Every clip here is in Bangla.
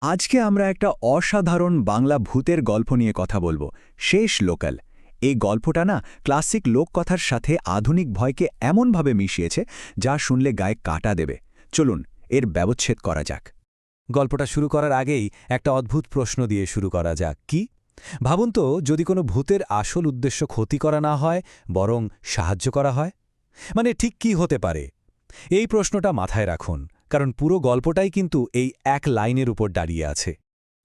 আজকে আমরা একটা অসাধারণ বাংলা ভূতের গল্প নিয়ে কথা বলবো, শেষ লোকাল। এই গল্পটা না ক্লাসিক লোককথার সাথে আধুনিক ভয়কে এমনভাবে মিশিয়েছে যা শুনলে গায়ে কাটা দেবে। চলুন এর ব্যবচ্ছেদ করা যাক। গল্পটা শুরু করার আগেই একটা অদ্ভুত প্রশ্ন দিয়ে শুরু করা যাক। কি ভাবুন তো, যদি কোনো ভূতের আসল উদ্দেশ্য ক্ষতি করা না হয়, বরং সাহায্য করা হয়, মানে ঠিক কি হতে পারে? এই প্রশ্নটা মাথায় রাখুন, কারণ পুরো গল্পটাই কিন্তু এই এক লাইনের উপর দাঁড়িয়ে আছে।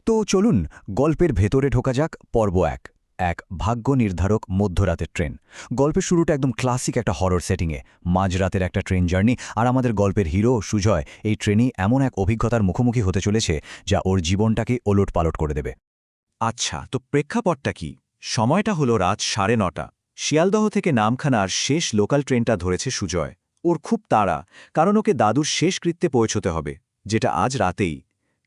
তো চলুন গল্পের ভেতরে ঢোকা যাক। পর্ব এক, এক ভাগ্য নির্ধারক মধ্যরাতের ট্রেন। গল্পের শুরুটা একদম ক্লাসিক একটা হরর সেটিংয়ে। মাঝরাতের একটা ট্রেন জার্নি, আর আমাদের গল্পের হিরো সুজয় এই ট্রেনই এমন এক অভিজ্ঞতার মুখোমুখি হতে চলেছে যা ওর জীবনটাকে ওলটপালট করে দেবে। আচ্ছা, তো প্রেক্ষাপটটা কি? সময়টা হলো রাত 9:30। শিয়ালদহ থেকে নামখানার শেষ লোকাল ট্রেনটা ধরেছে সুজয়। ওর খুব তাড়া, কারণ ওকে দাদুর শেষকৃত্যে পৌঁছতে হবে, যেটা আজ রাতেই।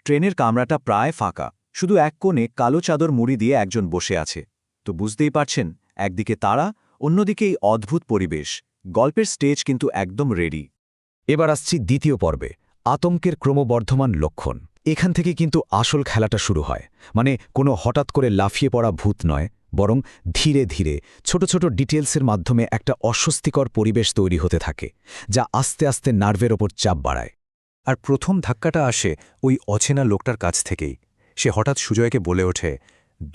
ট্রেনের কামরাটা প্রায় ফাঁকা, শুধু এক কোণে কালো চাদর মুড়ি দিয়ে একজন বসে আছে। তো বুঝতেই পারছেন, একদিকে তারা, অন্যদিকে এই অদ্ভুত পরিবেশ। গল্পের স্টেজ কিন্তু একদম রেডি। এবার আসছি দ্বিতীয় পর্বে, আতঙ্কের ক্রমবর্ধমান লক্ষণ। এখান থেকে কিন্তু আসল খেলাটা শুরু হয়। মানে কোনো হঠাৎ করে লাফিয়ে পড়া ভূত নয়, বরং ধীরে ধীরে ছোট ছোট ডিটেলসের মাধ্যমে একটা অস্বস্তিকর পরিবেশ তৈরি হতে থাকে, যা আস্তে আস্তে নার্ভের ওপর চাপ বাড়ায়। আর প্রথম ধাক্কাটা আসে ওই অচেনা লোকটার কাছ থেকেই। সে হঠাৎ সুজয়কে বলে ওঠে,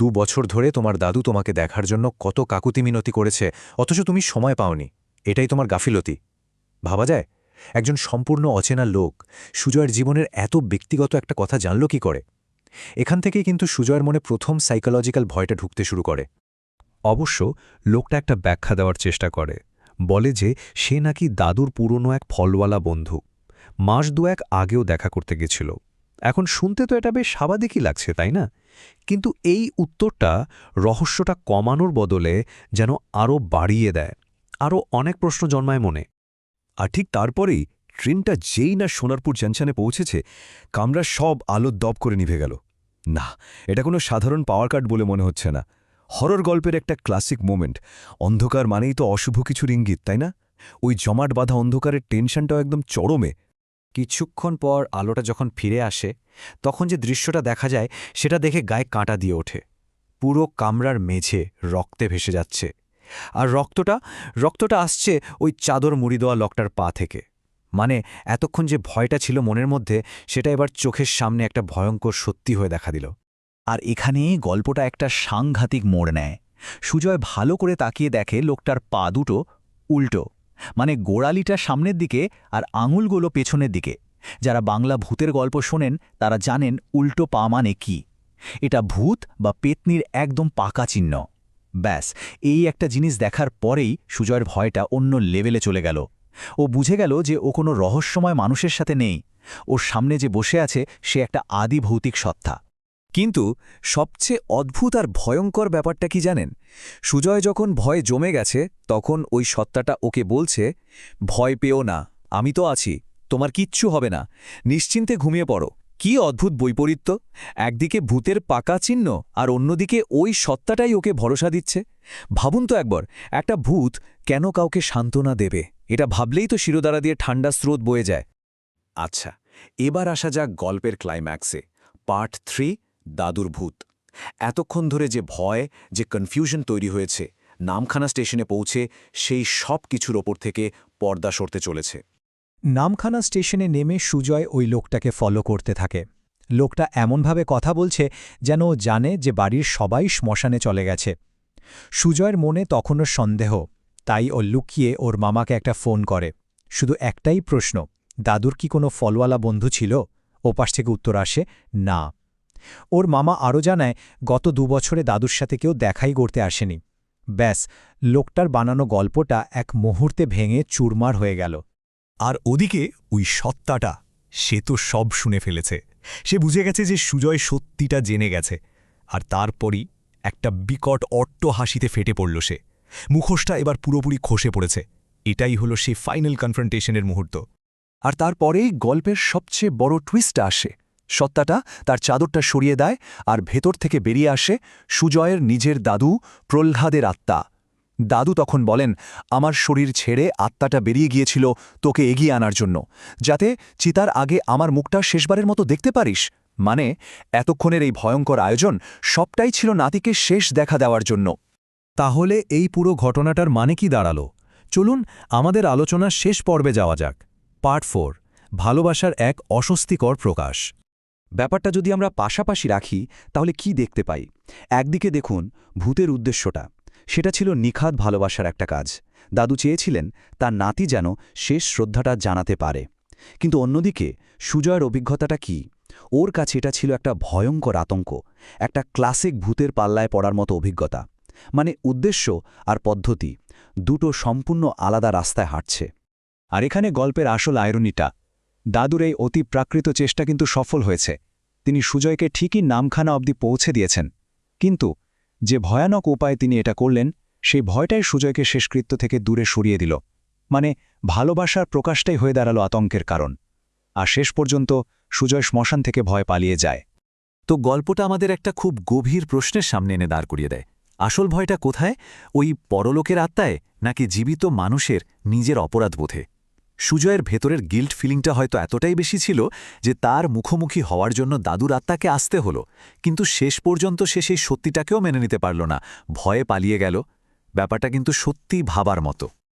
2 বছর ধরে তোমার দাদু তোমাকে দেখার জন্য কত কাকুতি মিনতি করেছে, অথচ তুমি সময় পাওনি। এটাই তোমার গাফিলতি। ভাবা যায়, একজন সম্পূর্ণ অচেনা লোক সুজয়ের জীবনের এত ব্যক্তিগত একটা কথা জানল কি করে? এখান থেকেই কিন্তু সুজয়ের মনে প্রথম সাইকোলজিক্যাল ভয়টা ঢুকতে শুরু করে। অবশ্য লোকটা একটা ব্যাখ্যা দেওয়ার চেষ্টা করে, বলে যে সে নাকি দাদুর পুরনো এক ফলওয়ালা বন্ধু, মাস দুয়েক আগেও দেখা করতে গেছিল। এখন শুনতে তো এটা বেশ স্বাভাবিকই লাগছে, তাই না? কিন্তু এই উত্তরটা রহস্যটা কমানোর বদলে যেন আরও বাড়িয়ে দেয়, আরও অনেক প্রশ্ন জন্মায় মনে। আর ঠিক তারপরেই ট্রেনটা যেই না সোনারপুর জাংশনে পৌঁছেছে, কামরার সব আলো দপ করে নিভে গেল। না, এটা কোনো সাধারণ পাওয়ার কাট বলে মনে হচ্ছে না। হরর গল্পের একটা ক্লাসিক মোমেন্ট। অন্ধকার মানেই তো অশুভ কিছুর ইঙ্গিত, তাই না? ওই জমাট বাঁধা অন্ধকারের টেনশনটাও একদম চরমে। কিছুক্ষণ পর আলোটা যখন ফিরে আসে, তখন যে দৃশ্যটা দেখা যায় সেটা দেখে গায়ে কাঁটা দিয়ে ওঠে। পুরো কামরার মেঝে রক্তে ভেসে যাচ্ছে, আর রক্তটা আসছে ওই চাদর মুড়ি দেওয়া লোকটার পা থেকে। মানে এতক্ষণ যে ভয়টা ছিল মনের মধ্যে, সেটা এবার চোখের সামনে একটা ভয়ঙ্কর সত্যি হয়ে দেখা দিল। আর এখানেই গল্পটা একটা সাংঘাতিক মোড় নেয়। সুজয় ভালো করে তাকিয়ে দেখে লোকটার পা দুটো উল্টো, মানে গোড়ালিটা সামনের দিকে আর আঙুলগুলো পেছনের দিকে। যারা বাংলা ভূতের গল্প শোনেন তারা জানেন উল্টো পা মানে কি। এটা ভূত বা পেতনির একদম পাকা চিহ্ন। ব্যাস, এই একটা জিনিস দেখার পরেই সুজয়ের ভয়টা অন্য লেভেলে চলে গেল। ও বুঝে গেল যে ও কোনো রহস্যময় মানুষের সাথে নেই। ওর সামনে যে বসে আছে সে একটা আদি ভৌতিক সত্তা। কিন্তু সবচেয়ে অদ্ভুত আর ভয়ঙ্কর ব্যাপারটা কি জানেন? সুজয় যখন ভয়ে জমে গেছে, তখন ওই সত্তাটা ওকে বলছে, ভয় পেও না, আমি তো আছি, তোমার কিচ্ছু হবে না, নিশ্চিন্তে ঘুমিয়ে পড়ো। কি অদ্ভুত বৈপরীত্য! একদিকে ভূতের পাকা চিহ্ন, আর অন্যদিকে ওই সত্তাটাই ওকে ভরসা দিচ্ছে। ভাবুন তো একবার, একটা ভূত কেন কাউকে সান্ত্বনা দেবে? এটা ভাবলেই তো শিরোদাঁড়া দিয়ে ঠান্ডা স্রোত বয়ে যায়। আচ্ছা, এবার আসা যাক গল্পের ক্লাইম্যাক্সে। পার্ট 3, দাদুর ভূত। এতক্ষণ ধরে যে ভয়, যে কনফিউশন তৈরি হয়েছে, নামখানা স্টেশনে পৌঁছে সেই সব কিছুর ওপর থেকে পর্দা সরতে চলেছে। নামখানা স্টেশনে নেমে সুজয় ওই লোকটাকে ফলো করতে থাকে। লোকটা এমনভাবে কথা বলছে যেন ও জানে যে বাড়ির সবাই শ্মশানে চলে গেছে। সুজয়ের মনে তখনও সন্দেহ, তাই ও লুকিয়ে ওর মামাকে একটা ফোন করে। শুধু একটাই প্রশ্ন, দাদুর কি কোনো ফলওয়ালা বন্ধু ছিল? ওপাশ থেকে উত্তর আসে, না। ওর মামা আরও জানায়, গত 2 বছরে দাদুর সাথে কেউ দেখাই করতে আসেনি। ব্যাস, লোকটার বানানো গল্পটা এক মুহূর্তে ভেঙে চুরমার হয়ে গেল। আর ওদিকে ওই সত্তাটা, সে তো সব শুনে ফেলেছে। সে বুঝে গেছে যে সুজয় সত্যিটা জেনে গেছে। আর তারপরই একটা বিকট অট্ট হাসিতে ফেটে পড়ল সে। মুখোশটা এবার পুরোপুরি খসে পড়েছে। এটাই হলো সেই ফাইনাল কনফ্রন্টেশনের মুহূর্ত। আর তারপরেই গল্পের সবচেয়ে বড় টুইস্টটা আসে। সত্তাটা তার চাদরটা সরিয়ে দেয়, আর ভেতর থেকে বেরিয়ে আসে সুজয়ের নিজের দাদু, প্রহ্লাদের আত্মা। দাদু তখন বলেন, আমার শরীর ছেড়ে আত্মাটা বেরিয়ে গিয়েছিল তোকে এগিয়ে আনার জন্য, যাতে চিতার আগে আমার মুখটা শেষবারের মতো দেখতে পারিস। মানে এতক্ষণের এই ভয়ঙ্কর আয়োজন সবটাই ছিল নাতিকে শেষ দেখা দেওয়ার জন্য। তাহলে এই পুরো ঘটনাটার মানে কি দাঁড়ালো? চলুন আমাদের আলোচনার শেষ পর্বে যাওয়া যাক। পার্ট 4, ভালোবাসার এক অস্বস্তিকর প্রকাশ। ব্যাপারটা যদি আমরা পাশাপাশি রাখি তাহলে কি দেখতে পাই? একদিকে দেখুন ভূতের উদ্দেশ্যটা, সেটা ছিল নিখাদ ভালোবাসার একটা কাজ। দাদু চেয়েছিলেন তার নাতি যেন শেষ শ্রদ্ধাটা জানাতে পারে। কিন্তু অন্যদিকে সুজয়ের অভিজ্ঞতাটা কি? ওর কাছে এটা ছিল একটা ভয়ঙ্কর আতঙ্ক, একটা ক্লাসিক ভূতের পাল্লায় পড়ার মতো অভিজ্ঞতা। মানে উদ্দেশ্য আর পদ্ধতি দুটো সম্পূর্ণ আলাদা রাস্তায় হাঁটছে। আর এখানে গল্পের আসল আয়রনিটা, দাদুর এই অতি প্রাকৃত চেষ্টা কিন্তু সফল হয়েছে। তিনি সুজয়কে ঠিকই নামখানা অবধি পৌঁছে দিয়েছেন, কিন্তু যে ভয়ানক উপায়ে তিনি এটা করলেন সেই ভয়টাই সুজয়কে শেষকৃত্য থেকে দূরে সরিয়ে দিল। মানে ভালোবাসার প্রকাশটাই হয়ে দাঁড়ালো আতঙ্কের কারণ। আর শেষ পর্যন্ত সুজয় শ্মশান থেকে ভয় পালিয়ে যায়। তো গল্পটা আমাদের একটা খুব গভীর প্রশ্নের সামনে এনে দাঁড় করিয়ে দেয়। আসল ভয়টা কোথায়? ওই পরলোকের আত্মায়, নাকি জীবিত মানুষের নিজের অপরাধবোধে? সুজয়ের ভেতরের গিল্ট ফিলিংটা হয়তো এতটাই বেশি ছিল যে তার মুখোমুখি হওয়ার জন্য দাদুর আত্মাকে আসতে হলো, কিন্তু শেষ পর্যন্ত সে সেই সত্যিটাকেও মেনে নিতে পারল না, ভয়ে পালিয়ে গেল। ব্যাপারটা কিন্তু সত্যিই ভাবার মতো।